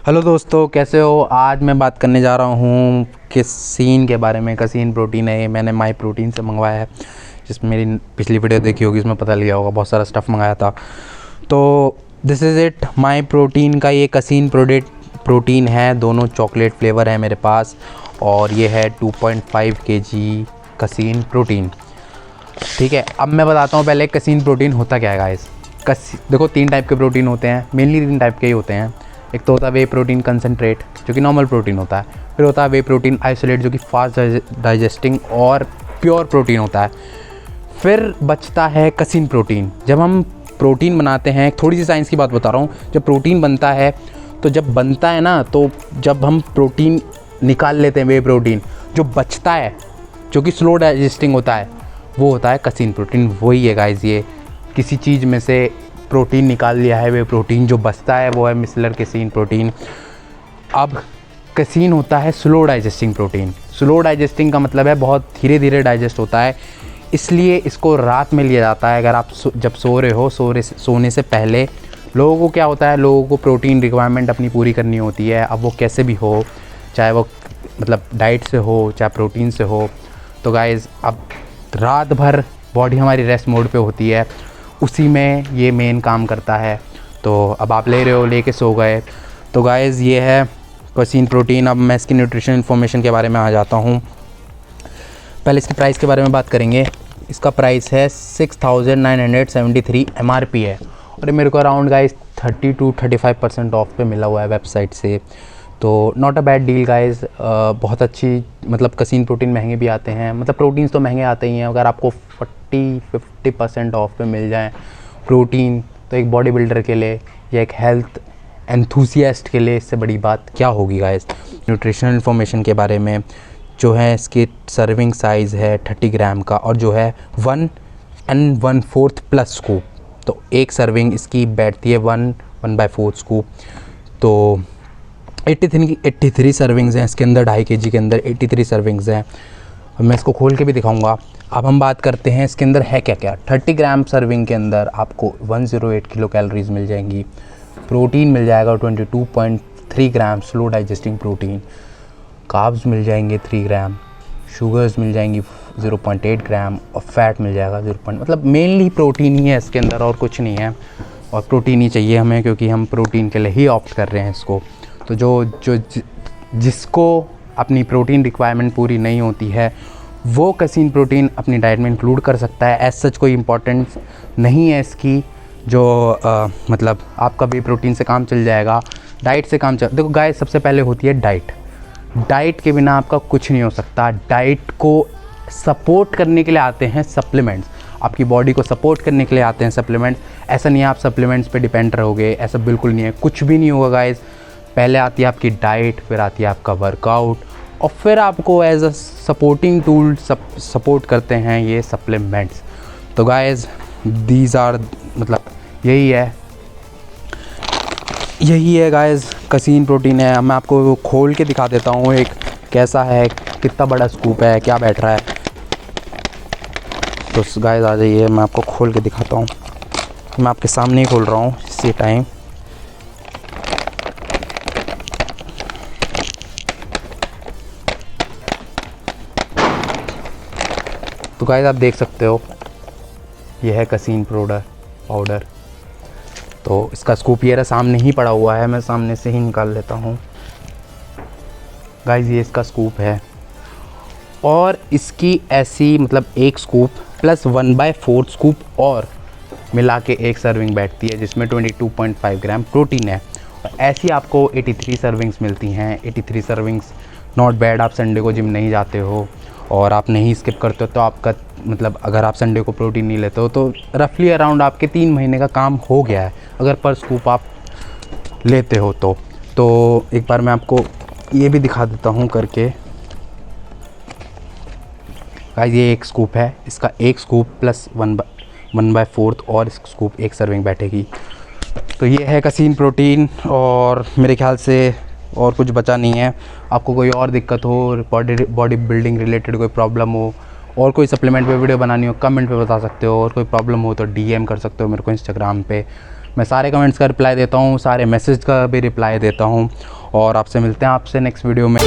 Hello दोस्तों, कैसे हो। आज मैं बात करने जा रहा हूँ कसीन के बारे में। कसीन प्रोटीन है, ये मैंने माई प्रोटीन से मंगवाया है। जिसमें मेरी पिछली वीडियो देखी होगी, इसमें पता लिया होगा, बहुत सारा स्टफ़ मंगाया था। तो this is it, my protein का ये कसीन प्रोटीन है। दोनों चॉकलेट फ्लेवर है मेरे पास, और ये है 2.5 kg कसीन प्रोटीन। ठीक है, अब मैं बताता हूँ पहले कसीन प्रोटीन होता क्या है गाइस। देखो, 3 टाइप के प्रोटीन होते हैं, मेनली 3 टाइप के ही होते हैं। एक तो होता है वे प्रोटीन कंसनट्रेट, जो कि नॉर्मल प्रोटीन होता है। फिर होता है वे प्रोटीन आइसोलेट, जो कि फास्ट डाइजेस्टिंग और प्योर प्रोटीन होता है। फिर बचता है कसीन प्रोटीन। जब हम प्रोटीन बनाते हैं, थोड़ी सी साइंस की बात बता रहा हूँ, जब प्रोटीन बनता है तो जब बनता है ना, तो जब हम प्रोटीन निकाल लेते हैं वे प्रोटीन, जो बचता है, जो कि स्लो डाइजेस्टिंग होता है, वो होता है कसीन प्रोटीन। वही है गाइस, ये किसी चीज़ में से प्रोटीन निकाल लिया है, वे प्रोटीन जो बचता है वो है मिसलर कसीन प्रोटीन। अब कसीन होता है slow digesting protein. Slow digesting का मतलब है बहुत धीरे धीरे डाइजेस्ट होता है, इसलिए इसको रात में लिया जाता है। अगर आप जब सो रहे हो, सोने से पहले लोगों को क्या होता है, लोगों को प्रोटीन रिक्वायरमेंट अपनी पूरी करनी होती है। अब वो कैसे भी हो, चाहे वो मतलब डाइट से हो, चाहे प्रोटीन से हो। तो गाइज़, अब रात भर बॉडी हमारी रेस्ट मोड पे होती है, उसी में ये मेन काम करता है। तो अब आप ले रहे हो, लेके सो गए। तो गाइज़, ये है कसीन प्रोटीन। अब मैं इसकी न्यूट्रिशन इन्फॉर्मेशन के बारे में आ जाता हूँ। पहले इसकी प्राइस के बारे में बात करेंगे। इसका प्राइस है 6973 MRP है, और ये मेरे को अराउंड गाइज़ 30 to 35% ऑफ पे मिला हुआ है वेबसाइट से। तो not a bad deal guys, बहुत अच्छी। मतलब कसीन प्रोटीन महंगे भी आते हैं, मतलब प्रोटीन्स तो महंगे आते ही हैं। अगर आपको 40-50% ऑफ पे मिल जाए प्रोटीन, तो एक बॉडी बिल्डर के लिए या एक हेल्थ एंथुसियास्ट के लिए इससे बड़ी बात क्या होगी गाइज़। न्यूट्रिशनल इन्फॉर्मेशन के बारे में, जो है इसकी सर्विंग साइज़ है 30 ग्राम का, और जो है 1 1/4 प्लस स्कूप। तो एक सर्विंग इसकी बैठती है 1/4 स्कूप। तो 83 सर्विंग्स हैं इसके अंदर। 2.5 kg के अंदर 83 सर्विंग्स हैं। अब मैं इसको खोल के भी दिखाऊंगा। अब हम बात करते हैं इसके अंदर है क्या क्या। 30 ग्राम सर्विंग के अंदर आपको 108 किलो कैलोरीज मिल जाएंगी। प्रोटीन मिल जाएगा 22.3 ग्राम स्लो डाइजेस्टिंग प्रोटीन। कार्ब्स मिल जाएंगे 3 ग्राम। शुगर्स मिल जाएंगी 0.8 ग्राम, और फैट मिल जाएगा 0. मतलब मेनली प्रोटीन ही है इसके अंदर, और कुछ नहीं है। और प्रोटीन ही चाहिए हमें, क्योंकि हम प्रोटीन के लिए ही ऑप्ट कर रहे हैं इसको। तो जिसको अपनी प्रोटीन रिक्वायरमेंट पूरी नहीं होती है, वो कसीन प्रोटीन अपनी डाइट में इंक्लूड कर सकता है। एज सच कोई इम्पोर्टेंस नहीं है इसकी, जो मतलब आपका भी प्रोटीन से काम चल जाएगा, डाइट से काम चल। देखो गाइस, सबसे पहले होती है डाइट। डाइट के बिना आपका कुछ नहीं हो सकता। डाइट को सपोर्ट करने के लिए आते हैं सप्लीमेंट्स, आपकी बॉडी को सपोर्ट करने के लिए आते हैं सप्लीमेंट्स। ऐसा नहीं है आप सप्लीमेंट्स पे डिपेंड रहोगे, ऐसा बिल्कुल नहीं है, कुछ भी नहीं होगा गाइस। पहले आती है आपकी डाइट, फिर आती है आपका वर्कआउट, और फिर आपको as a supporting tool support करते हैं ये सप्लीमेंट्स। तो गाइस, दीज आर, मतलब यही है गाइस, कसीन प्रोटीन है। मैं आपको खोल के दिखा देता हूँ एक, कैसा है, कितना बड़ा स्कूप है, क्या बैठ रहा है। तो गाइस आ जाइए, मैं आपको खोल के दिखाता हूँ। मैं आपके सामने ही खोल रहा हूँ इसी टाइम। तो गाइस, आप देख सकते हो, यह है कसीन पाउडर। तो इसका स्कूप ये रहा, सामने ही पड़ा हुआ है, मैं सामने से ही निकाल लेता हूँ। गाइस, ये इसका स्कूप है, और इसकी ऐसी मतलब एक स्कूप प्लस 1/4 स्कूप और मिला के एक सर्विंग बैठती है, जिसमें 22.5 ग्राम प्रोटीन है। ऐसी आपको 83 सर्विंग्स मिलती हैं। 83 सर्विंग्स नॉट बैड। आप संडे को जिम नहीं जाते हो और आप नहीं स्किप करते हो, तो आपका मतलब अगर आप संडे को प्रोटीन नहीं लेते हो, तो रफली अराउंड आपके 3 महीने का काम हो गया है, अगर पर स्कूप आप लेते हो तो एक बार मैं आपको ये भी दिखा देता हूँ करके। गाइस, ये एक स्कूप है, इसका एक स्कूप प्लस 1/4 और स्कूप एक सर्विंग बैठेगी। तो ये है कसीन प्रोटीन, और मेरे ख्याल से और कुछ बचा नहीं है। आपको कोई और दिक्कत हो, बॉडी बिल्डिंग रिलेटेड कोई प्रॉब्लम हो, और कोई सप्लीमेंट पे वीडियो बनानी हो, कमेंट पे बता सकते हो। और कोई प्रॉब्लम हो तो DM कर सकते हो मेरे को इंस्टाग्राम पे। मैं सारे कमेंट्स का रिप्लाई देता हूँ, सारे मैसेज का भी रिप्लाई देता हूँ। और आपसे मिलते हैं आपसे नेक्स्ट वीडियो में।